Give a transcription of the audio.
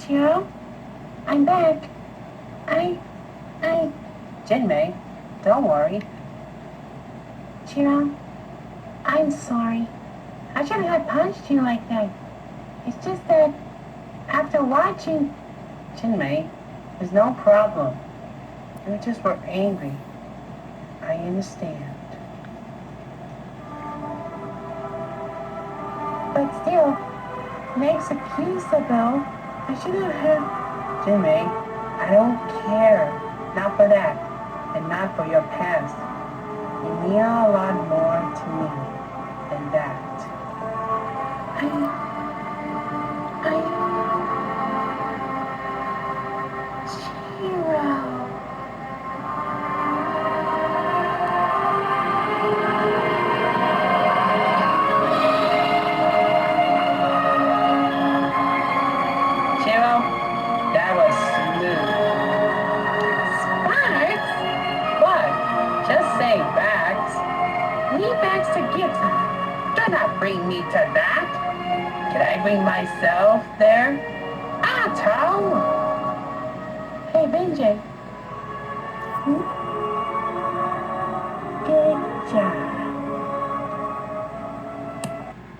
Chiro, I'm back. I... Jinmay, don't worry. Chiro, I'm sorry. I shouldn't have punched you like that. It's just that after watching... Jinmay, there's no problem. You just were angry. I understand. But still, Meg's accusable. I shouldn't have... Jinmay, I don't care. Not for that. And not for your past. You mean a lot more to me than that. Chiro. Chiro, that was smooth. Sparks? What? Just say facts. Need bags to get some. Do not bring me to that. Can I bring myself there? Atto! Hey, Benji.